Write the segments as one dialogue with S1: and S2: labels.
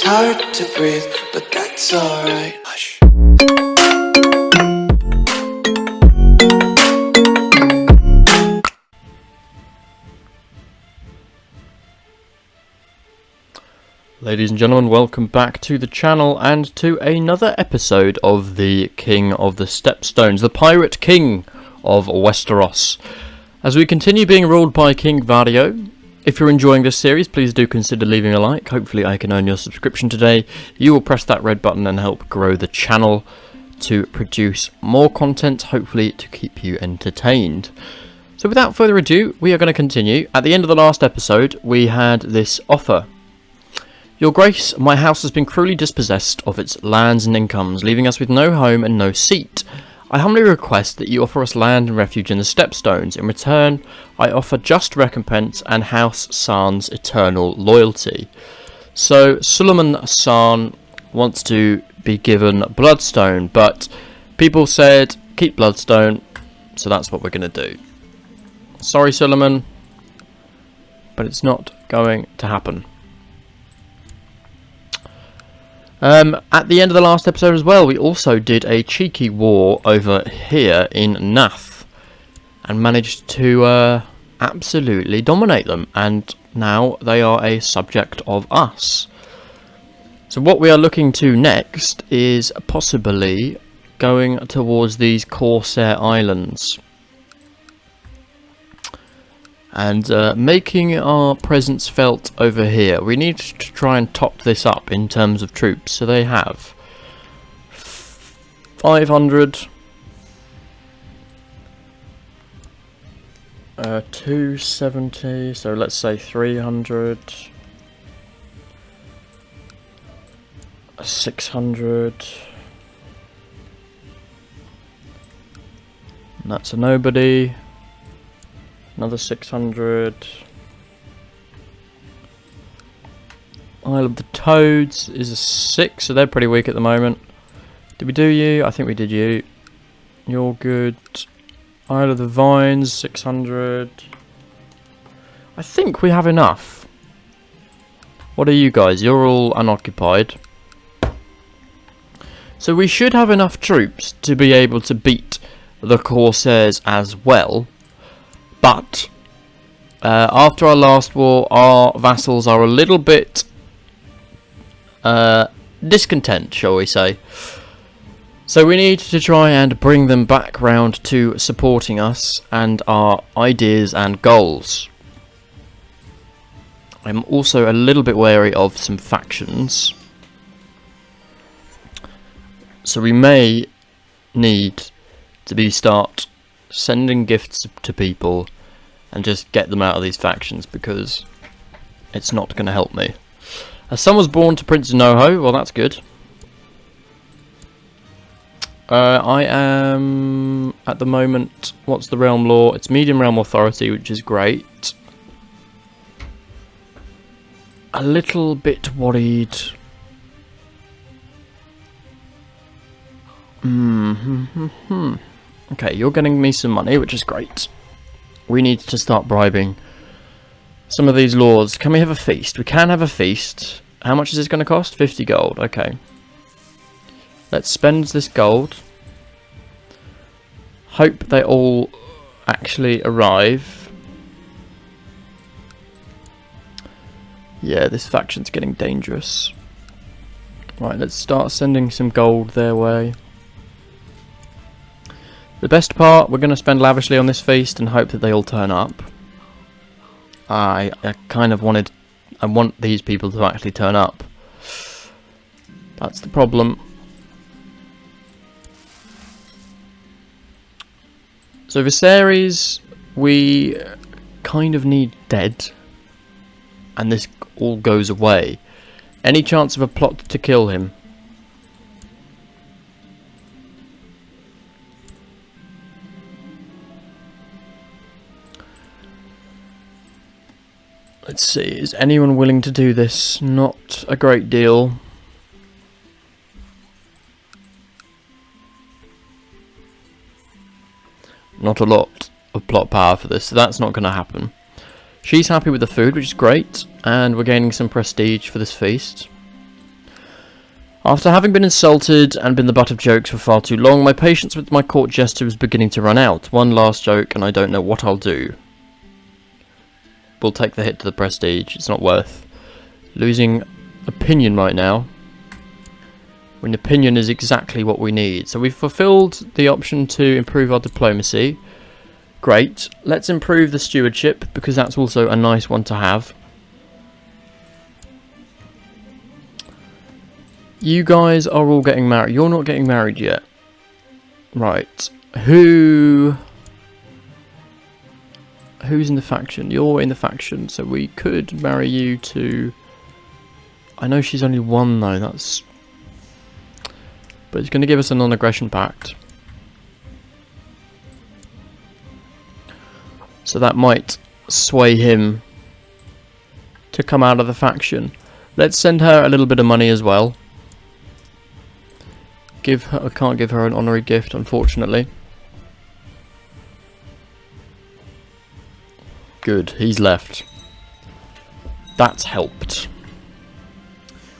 S1: It's hard to breathe, but that's alright. Hush.
S2: Ladies and gentlemen, welcome back to the channel and to another episode of the King of the Stepstones, the Pirate King of Westeros. As we continue being ruled by King Vario, if you're enjoying this series, please do consider leaving a like. Hopefully I can earn your subscription today. You will press that red button and help grow the channel to produce more content, hopefully to keep you entertained. So without further ado, we are going to continue. At the end of the last episode, we had this offer. Your Grace, my house has been cruelly dispossessed of its lands and incomes, leaving us with no home and no seat. I humbly request that you offer us land and refuge in the Stepstones. In return, I offer just recompense and House San's eternal loyalty. So, Suleiman San wants to be given Bloodstone, but people said, keep Bloodstone, so that's what we're going to do. Sorry, Suleiman, but it's not going to happen. At the end of the last episode as well, we also did a cheeky war over here in M.A.T.E. and managed to absolutely dominate them, and now they are a subject of us. So what we are looking to next is possibly going towards these Corsair Islands and making our presence felt over here. We need to try and top this up in terms of troops. So they have 500, 270, so let's say 300, 600, and that's a nobody. Another 600. Isle of the Toads is a 6, so they're pretty weak at the moment. Did we do you? I think we did you. You're good. Isle of the Vines, 600. I think we have enough. What are you guys? You're all unoccupied. So we should have enough troops to be able to beat the Corsairs as well. But after our last war, our vassals are a little bit discontent, shall we say. So we need to try and bring them back round to supporting us and our ideas and goals. I'm also a little bit wary of some factions. So we may need to start sending gifts to people and just get them out of these factions, because it's not going to help me. A son was born to Prince Noho. Well, that's good. I am at the moment, what's the realm law? It's medium realm authority, which is great. A little bit worried. Okay, you're getting me some money, which is great. We need to start bribing some of these lords. Can we have a feast? We can have a feast. How much is this going to cost? 50 gold. Okay. Let's spend this gold. Hope they all actually arrive. Yeah, this faction's getting dangerous. Right, let's start sending some gold their way. The best part, we're going to spend lavishly on this feast and hope that they all turn up. I want these people to actually turn up. That's the problem. So Viserys, we kind of need dead, and this all goes away. Any chance of a plot to kill him? Let's see, is anyone willing to do this? Not a great deal. Not a lot of plot power for this, so that's not going to happen. She's happy with the food, which is great, and we're gaining some prestige for this feast. After having been insulted and been the butt of jokes for far too long, my patience with my court jester is beginning to run out. One last joke and I don't know what I'll do. We'll take the hit to the prestige. It's not worth losing opinion right now, when opinion is exactly what we need. So we've fulfilled the option to improve our diplomacy. Great. Let's improve the stewardship, because that's also a nice one to have. You guys are all getting married. You're not getting married yet. Right. Who's in the faction? You're in the faction, so we could marry you to... I know she's only one though, that's... But it's going to give us a non-aggression pact. So that might sway him to come out of the faction. Let's send her a little bit of money as well. Give her, I can't give her an honorary gift, unfortunately. Good, he's left. That's helped.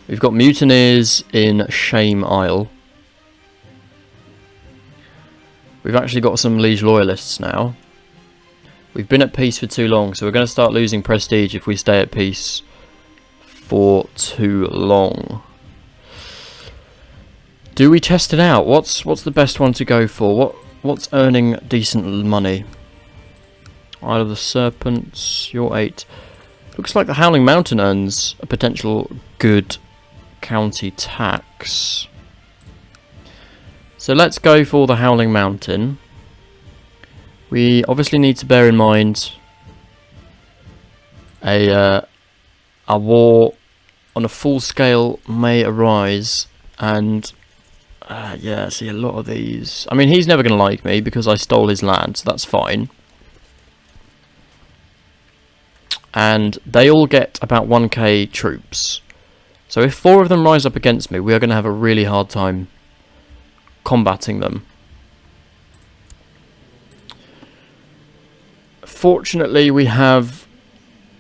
S2: We've got mutineers in Shame Isle. We've actually got some liege loyalists now. We've been at peace for too long, so we're going to start losing prestige if we stay at peace for too long. Do we test it out? What's the best one to go for? What's earning decent money? Isle of the Serpents, you're 8. Looks like the Howling Mountain earns a potential good county tax. So let's go for the Howling Mountain. We obviously need to bear in mind a war on a full scale may arise, and yeah, see a lot of these. I mean, he's never going to like me because I stole his land, so that's fine. And they all get about 1k troops. So if 4 of them rise up against me, we are going to have a really hard time combating them. Fortunately, we have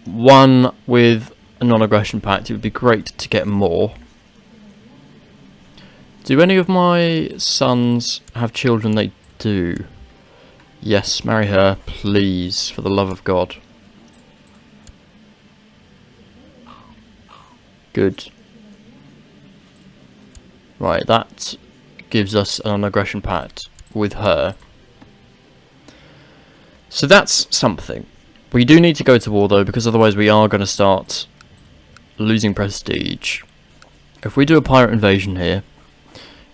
S2: one with a non-aggression pact. It would be great to get more. Do any of my sons have children? They do. Yes, marry her, please, for the love of God. Good. Right, that gives us an non-aggression pact with her. So that's something. We do need to go to war though, because otherwise we are going to start losing prestige. If we do a pirate invasion here,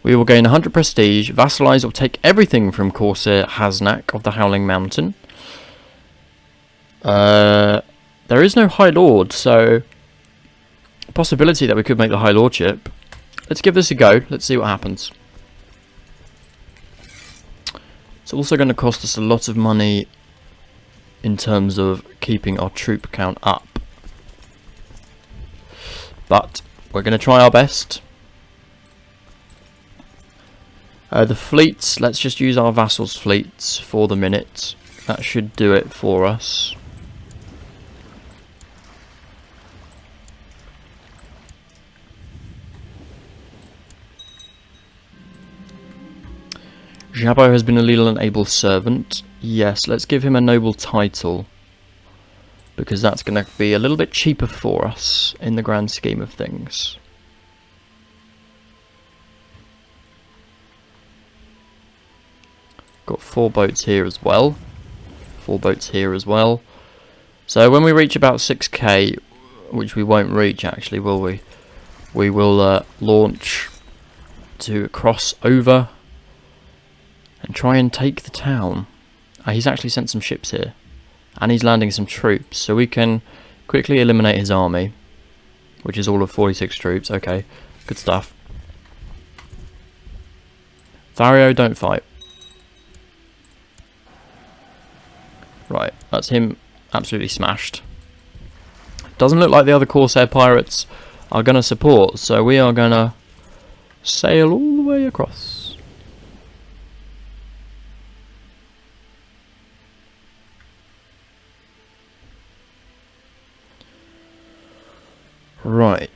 S2: we will gain 100 prestige, vassalize or take everything from Corsair Haznak of the Howling Mountain. There is no High Lord, so a possibility that we could make the High Lordship. Let's give this a go, let's see what happens. It's also going to cost us a lot of money in terms of keeping our troop count up. But we're going to try our best. The fleets, let's just use our vassals' fleets for the minute. That should do it for us. Jabbo has been a leal and able servant. Yes, let's give him a noble title, because that's going to be a little bit cheaper for us in the grand scheme of things. Got 4 boats here as well. 4 boats here as well. So when we reach about 6k, which we won't reach actually, will we? We will launch to cross over and try and take the town. He's actually sent some ships here, and he's landing some troops, so we can quickly eliminate his army, which is all of 46 troops. Okay, good stuff. Thario, don't fight. Right, that's him absolutely smashed. Doesn't look like the other Corsair Pirates are going to support, so we are going to sail all the way across. Right.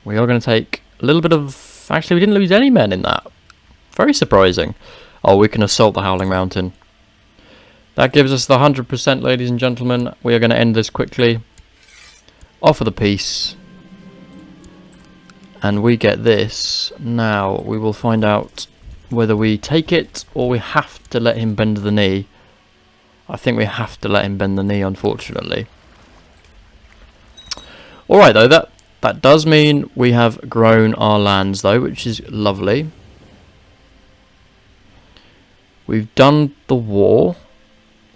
S2: We are going to take a little bit of... Actually, we didn't lose any men in that. Very surprising. Oh, we can assault the Howling Mountain. That gives us the 100%, ladies and gentlemen. We are going to end this quickly. Offer the peace. And we get this. Now, we will find out whether we take it or we have to let him bend the knee. I think we have to let him bend the knee, unfortunately. Alright, though, that does mean we have grown our lands, though, which is lovely. We've done the war.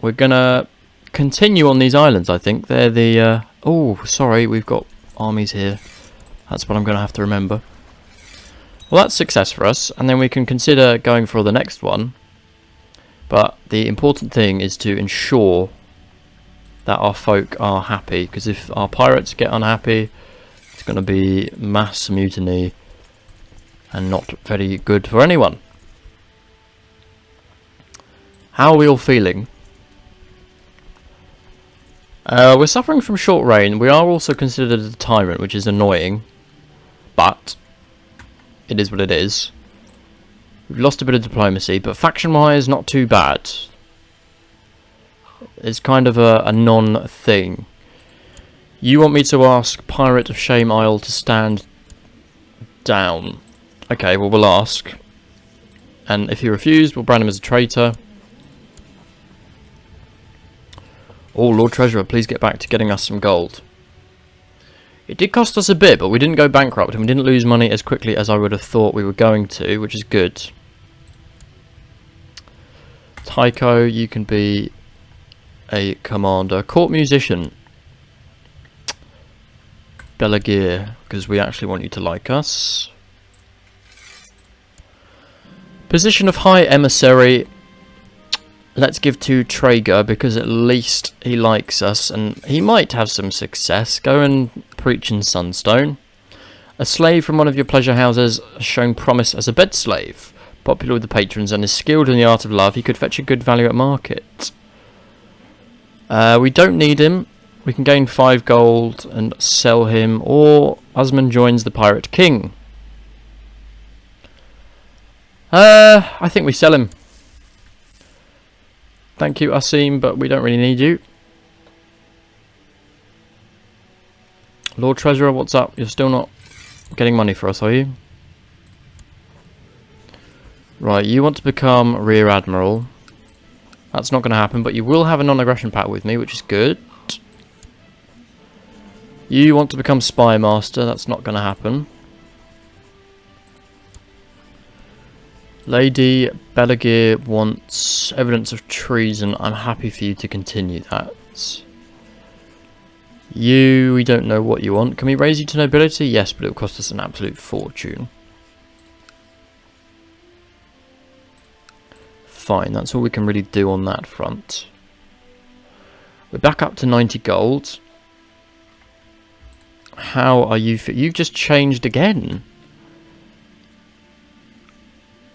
S2: We're going to continue on these islands, I think. They're the... oh, sorry, we've got armies here. That's what I'm going to have to remember. Well, that's success for us, and then we can consider going for the next one. But the important thing is to ensure that our folk are happy, because if our pirates get unhappy, it's going to be mass mutiny and not very good for anyone. How are we all feeling? We're suffering from short reign. We are also considered a tyrant, which is annoying. But it is what it is. We've lost a bit of diplomacy, but faction-wise, not too bad. It's kind of a non-thing. You want me to ask Pirate of Shame Isle to stand down. Okay, well, we'll ask. And if he refused, we'll brand him as a traitor. Oh, Lord Treasurer, please get back to getting us some gold. It did cost us a bit, but we didn't go bankrupt, and we didn't lose money as quickly as I would have thought we were going to, which is good. Tycho, you can be a commander. Court musician. Belagir, because we actually want you to like us. Position of High Emissary. Let's give to Traeger, because at least he likes us, and he might have some success. Go and preach in Sunstone. A slave from one of your pleasure houses has shown promise as a bed slave. Popular with the patrons and is skilled in the art of love. He could fetch a good value at market. We don't need him. We can gain 5 gold and sell him, or Usman joins the Pirate King. I think we sell him. Thank you, Asim, but we don't really need you. Lord Treasurer, what's up? You're still not getting money for us, are you? Right, you want to become Rear Admiral. That's not going to happen, but you will have a non-aggression pact with me, which is good. You want to become Spy Master. That's not going to happen. Lady Belagir wants evidence of treason. I'm happy for you to continue that. You, we don't know what you want. Can we raise you to nobility? Yes, but it will cost us an absolute fortune. Fine, that's all we can really do on that front. We're back up to 90 gold. How are you? You've just changed again.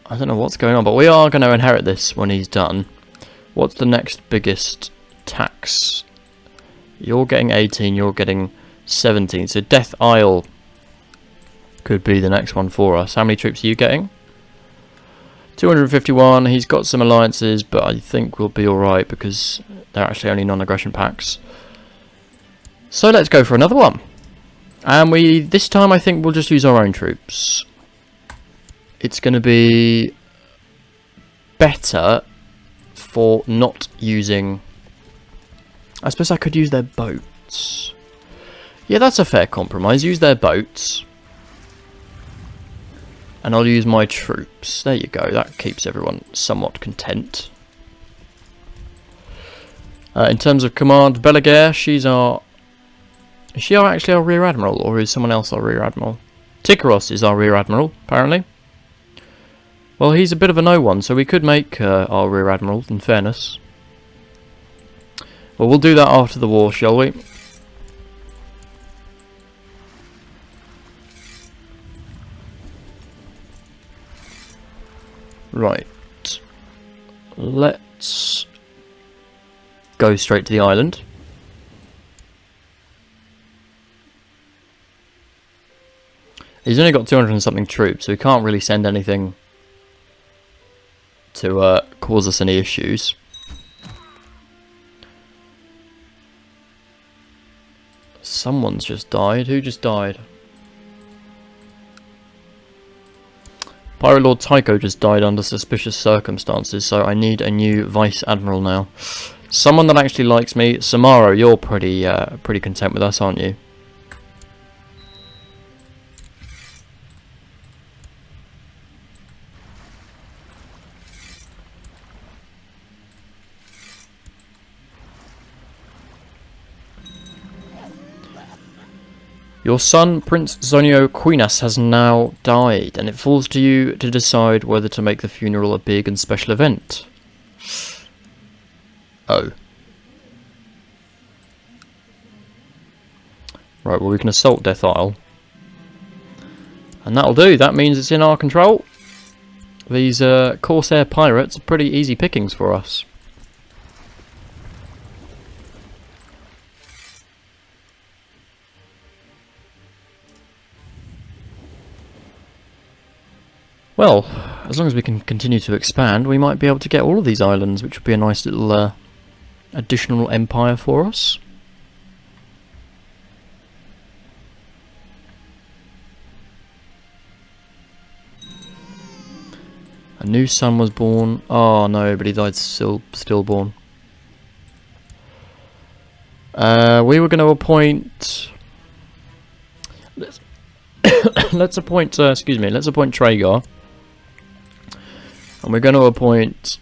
S2: I don't know what's going on, but we are going to inherit this when he's done. What's the next biggest tax? You're getting 18, you're getting 17. So Death Isle could be the next one for us. How many troops are you getting? 251. He's got some alliances, but I think we'll be alright because they're actually only non-aggression pacts. So let's go for another one. And this time I think we'll just use our own troops. It's going to be better for not using... I suppose I could use their boats. Yeah, that's a fair compromise. Use their boats. And I'll use my troops. There you go. That keeps everyone somewhat content. In terms of command, Belagir, she's our... Is she actually our Rear Admiral, or is someone else our Rear Admiral? Tikaros is our Rear Admiral, apparently. Well, he's a bit of a no-one, so we could make our Rear Admiral, in fairness. Well, we'll do that after the war, shall we? Right. Let's go straight to the island. He's only got 200 and something troops, so he can't really send anything to cause us any issues. Someone's just died. Who just died? Pirate Lord Tycho just died under suspicious circumstances, so I need a new Vice Admiral now. Someone that actually likes me. Samaro, you're pretty content with us, aren't you? Your son, Prince Zonio Quinas, has now died, and it falls to you to decide whether to make the funeral a big and special event. Oh. Right, well we can assault Death Isle. And that'll do, that means it's in our control. These Corsair Pirates are pretty easy pickings for us. Well, as long as we can continue to expand, we might be able to get all of these islands, which would be a nice little additional empire for us. A new son was born. Oh no, but he died stillborn. We were going to appoint... let's appoint Traegar. And we're going to appoint...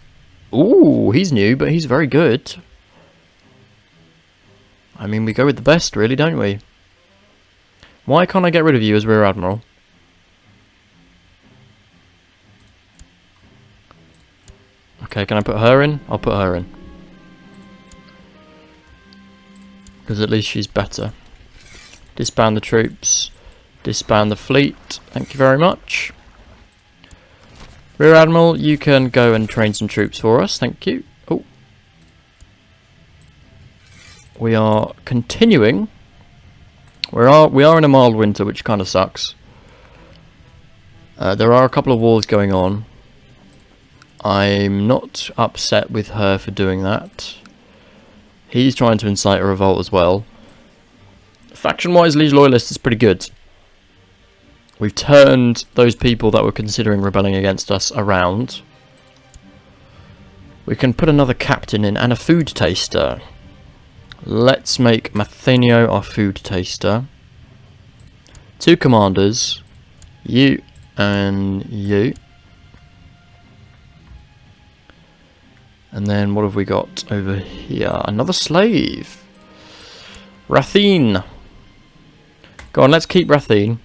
S2: Ooh, he's new, but he's very good. I mean, we go with the best, really, don't we? Why can't I get rid of you as Rear Admiral? Okay, can I put her in? I'll put her in. Because at least she's better. Disband the troops. Disband the fleet. Thank you very much. Rear Admiral, you can go and train some troops for us. Thank you. Oh. We are continuing. We are in a mild winter, which kind of sucks. There are a couple of wars going on. I'm not upset with her for doing that. He's trying to incite a revolt as well. Faction-wise, Liege Loyalist is pretty good. We've turned those people that were considering rebelling against us around. We can put another captain in and a food taster. Let's make Mathenio our food taster. 2 commanders. You and you. And then what have we got over here? Another slave. Rathine. Go on, let's keep Rathine.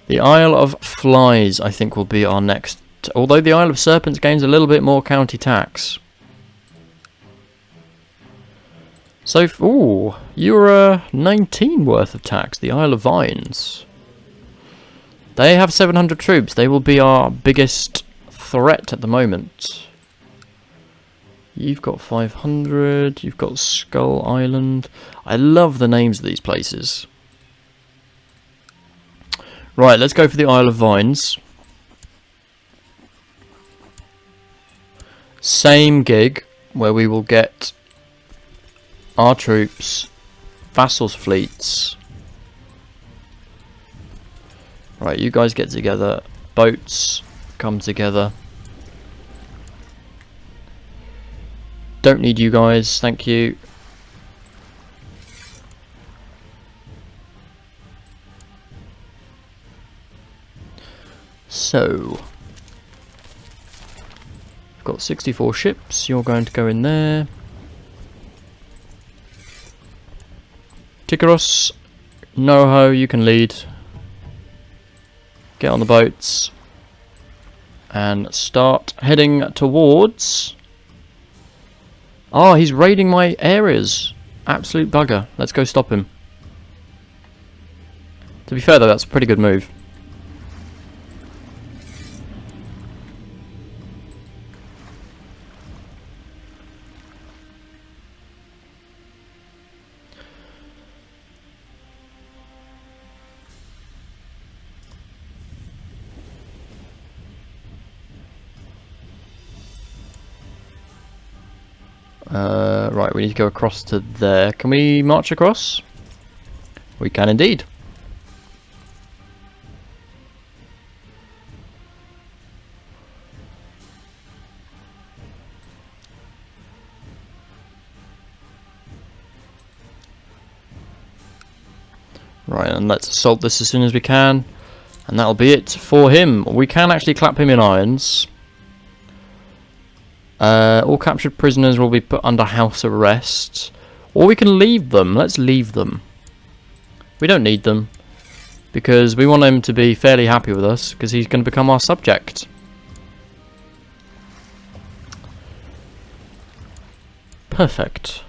S2: The Isle of Flies, I think, will be our next. Although the Isle of Serpents gains a little bit more county tax. So, ooh, you're 19 worth of tax. The Isle of Vines. They have 700 troops. They will be our biggest threat at the moment. You've got 500. You've got Skull Island. I love the names of these places. Right, let's go for the Isle of Vines. Same gig, where we will get our troops, vassals' fleets. Right, you guys get together. Boats come together. Don't need you guys, thank you. So, we've got 64 ships, you're going to go in there. Tikaros, Noho, you can lead. Get on the boats. And start heading towards... Oh, he's raiding my areas. Absolute bugger. Let's go stop him. To be fair though, that's a pretty good move. Right, we need to go across to there. Can we march across? We can indeed. Right, and let's assault this as soon as we can. And that'll be it for him. We can actually clap him in irons. All captured prisoners will be put under house arrest. Or we can leave them. Let's leave them. We don't need them. Because we want him to be fairly happy with us. Because he's going to become our subject. Perfect.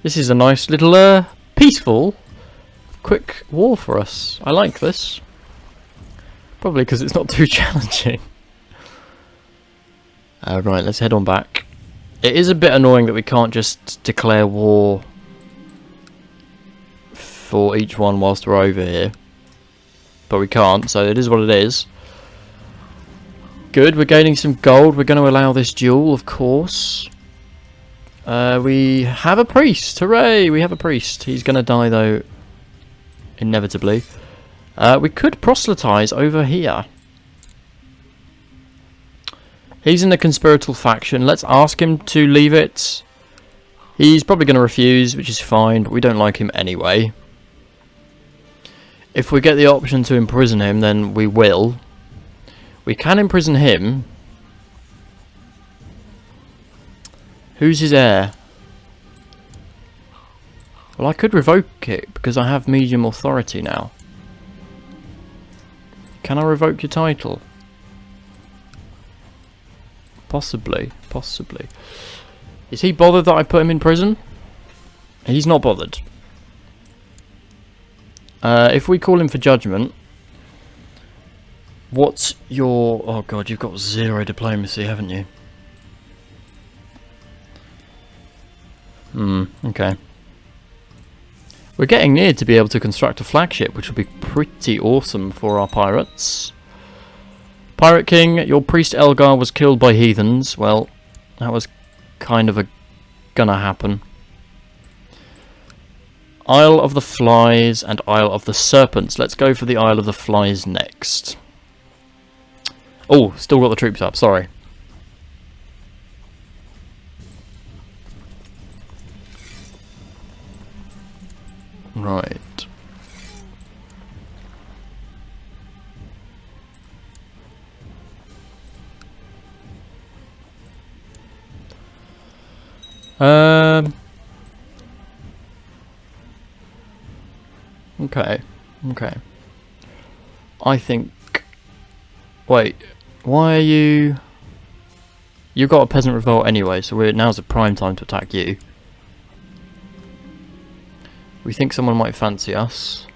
S2: This is a nice little peaceful, quick war for us. I like this. Probably because it's not too challenging. Right, let's head on back. It is a bit annoying that we can't just declare war for each one whilst we're over here. But we can't, so it is what it is. Good, we're gaining some gold. We're going to allow this duel, of course. We have a priest. Hooray, we have a priest. He's going to die, though, inevitably. We could proselytize over here. He's in the conspiratorial faction. Let's ask him to leave it. He's probably going to refuse, which is fine, but we don't like him anyway. If we get the option to imprison him, then we will. We can imprison him. Who's his heir? Well, I could revoke it, because I have medium authority now. Can I revoke your title? Possibly, possibly. Is he bothered that I put him in prison? He's not bothered. If we call him for judgment, what's your... Oh god, you've got 0 diplomacy, haven't you? Okay. We're getting near to be able to construct a flagship, which will be pretty awesome for our pirates. Pirate King, your priest Elgar was killed by heathens. Well, that was kind of gonna happen. Isle of the Flies and Isle of the Serpents. Let's go for the Isle of the Flies next. Oh, still got the troops up, sorry. Right. Okay. Okay. I think... Wait. Why are you... You've got a peasant revolt anyway, so now's the prime time to attack you. We think someone might fancy us.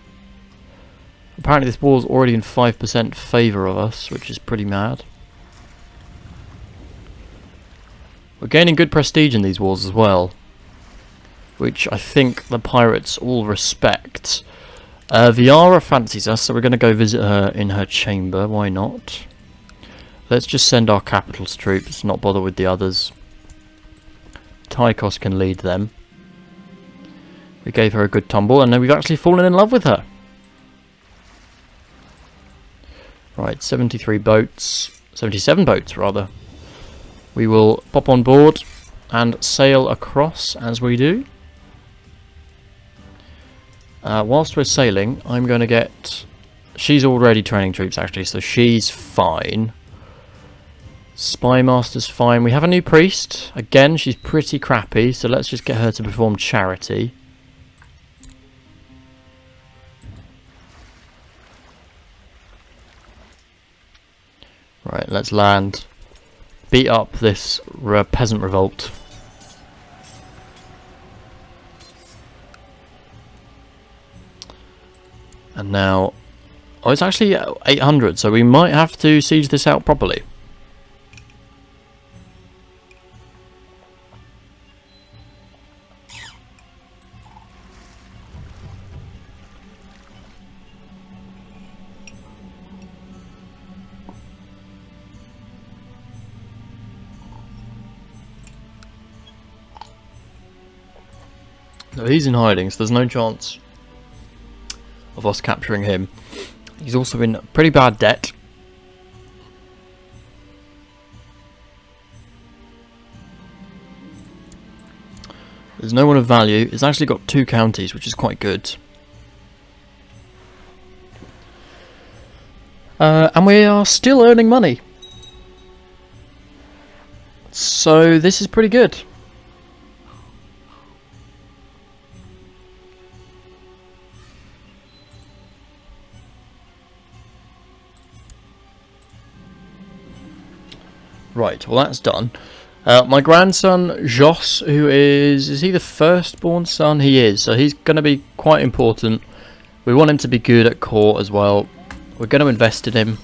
S2: Apparently this war's already in 5% favour of us, which is pretty mad. We're gaining good prestige in these wars as well, which I think the pirates all respect. Viara fancies us, so we're going to go visit her in her chamber. Why not? Let's just send our capital's troops, not bother with the others. Tykos can lead them. We gave her a good tumble, and then we've actually fallen in love with her. Right, 73 boats. 77 boats, rather. We will pop on board and sail across as we do. Whilst we're sailing, I'm going to get... She's already training troops, actually, so she's fine. Spymaster's fine. We have a new priest. Again, she's pretty crappy, so let's just get her to perform charity. Right, let's land. Beat up this peasant revolt. And now... Oh, it's actually 800, so we might have to siege this out properly. So he's in hiding, so there's no chance of us capturing him. He's also in pretty bad debt. There's no one of value. It's actually got 2 counties, which is quite good. And we are still earning money. So this is pretty good. Right, well that's done. My grandson, Jos, who is he the firstborn son? He is, so he's going to be quite important. We want him to be good at court as well. We're going to invest in him.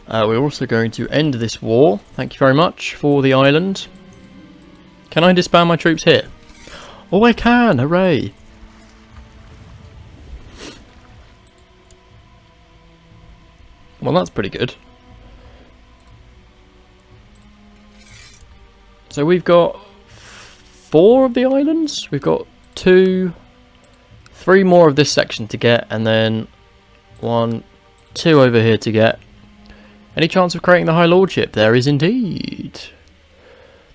S2: We're also going to end this war. Thank you very much for the island. Can I disband my troops here? Oh, I can! Hooray! Well, that's pretty good. So we've got 4 of the islands. We've got 3 more of this section to get, and then 1, 2 over here to get. Any chance of creating the High Lordship? There is indeed.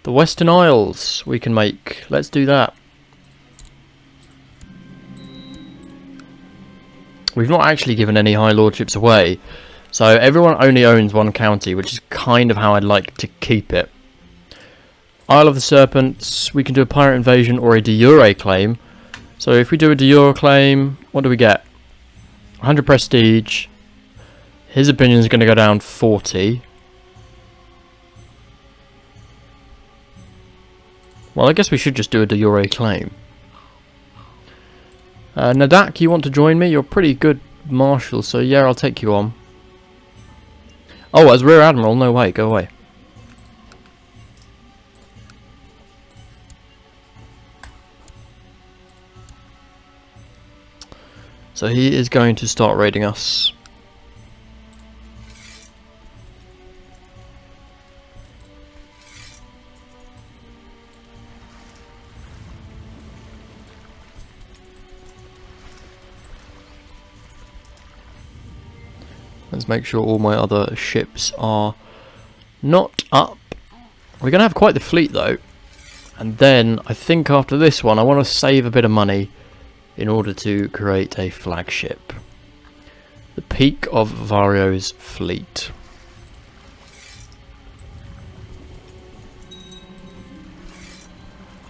S2: The Western Isles we can make. Let's do that. We've not actually given any High Lordships away, so everyone only owns 1 county, which is kind of how I'd like to keep it. Isle of the Serpents, we can do a pirate invasion or a de jure claim. So if we do a de jure claim, what do we get? 100 prestige. His opinion is going to go down 40. Well, I guess we should just do a de jure claim. Nadak, you want to join me? You're pretty good marshal, so yeah, I'll take you on. Oh, as rear admiral? No way, go away. So he is going to start raiding us. Let's make sure all my other ships are not up. We're going to have quite the fleet though. And then I think after this one I want to save a bit of money in order to create a flagship. The peak of Vario's fleet.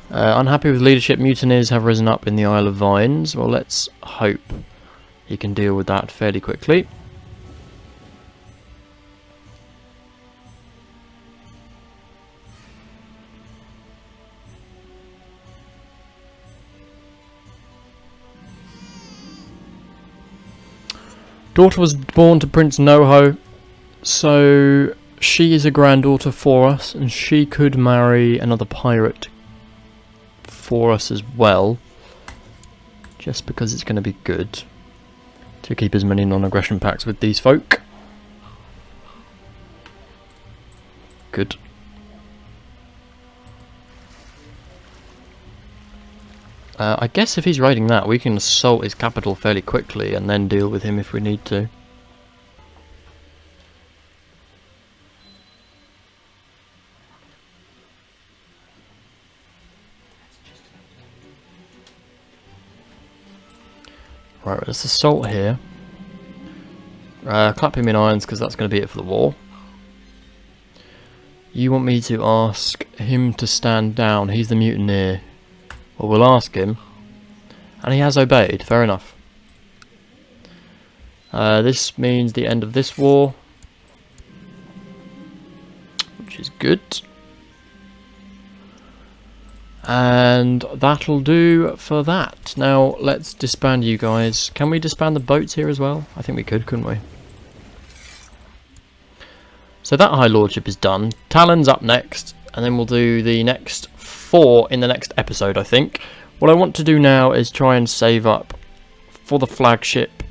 S2: Unhappy with leadership, mutineers have risen up in the Isle of Vines. Well, let's hope he can deal with that fairly quickly. Daughter was born to Prince Noho, so she is a granddaughter for us, and she could marry another pirate for us as well, just because it's going to be good to keep as many non-aggression pacts with these folk. Good. I guess if he's raiding that, we can assault his capital fairly quickly and then deal with him if we need to. Right, let's assault here. Clap him in irons because that's going to be it for the war. You want me to ask him to stand down. He's the mutineer. Well, we'll ask him. And he has obeyed. Fair enough. This means the end of this war. Which is good. And that'll do for that. Now, let's disband you guys. Can we disband the boats here as well? I think we could, couldn't we? So that High Lordship is done. Talon's up next. And then we'll do the next 4 in the next episode, I think. What I want to do now is try and save up for the flagship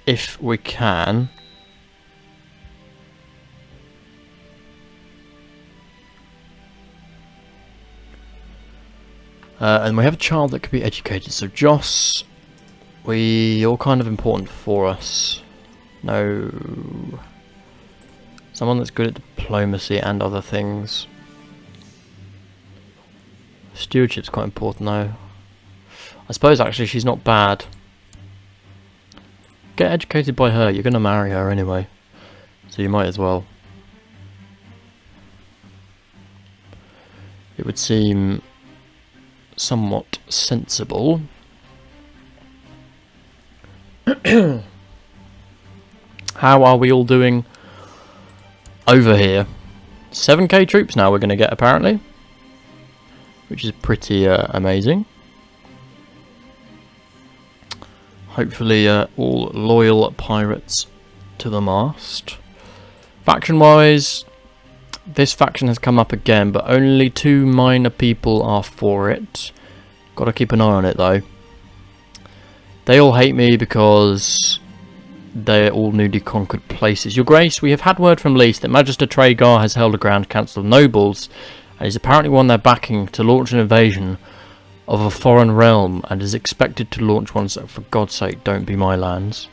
S2: if we can. And we have a child that could be educated. So Joss, you're kind of important for us. No. Someone that's good at diplomacy and other things. Stewardship's quite important though. I suppose actually she's not bad. Get educated by her, you're going to marry her anyway. So you might as well. It would seem somewhat sensible. How are we all doing over here? 7k troops now we're going to get apparently. Which is pretty amazing. Hopefully all loyal pirates to the mast. Faction wise, this faction has come up again, but only 2 minor people are for it. Gotta keep an eye on it though. They all hate me because they're all newly conquered places. Your Grace, we have had word from Lys that Magister Tragar has held a Grand Council of Nobles, and he's apparently won their backing to launch an invasion of a foreign realm, and is expected to launch one, so for God's sake, don't be my lands.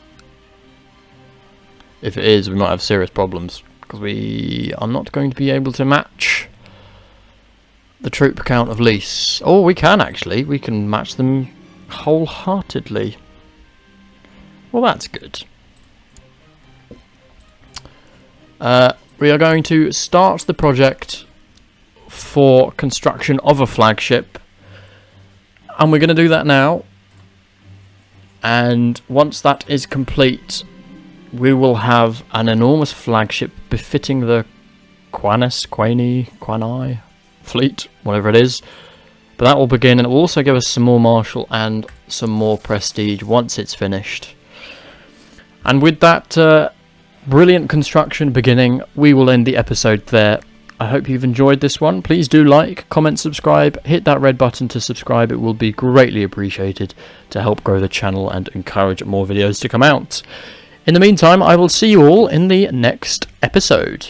S2: If it is, we might have serious problems, because we are not going to be able to match the troop count of Lys. Oh, we can actually. We can match them wholeheartedly. Well, that's good. We are going to start the project for construction of a flagship. And we're going to do that now. And once that is complete, we will have an enormous flagship befitting the Quani fleet, whatever it is. But that will begin, and it will also give us some more martial and some more prestige once it's finished. And with that brilliant construction beginning, we will end the episode there. I hope you've enjoyed this one. Please do like, comment, subscribe, hit that red button to subscribe. It will be greatly appreciated to help grow the channel and encourage more videos to come out. In the meantime, I will see you all in the next episode.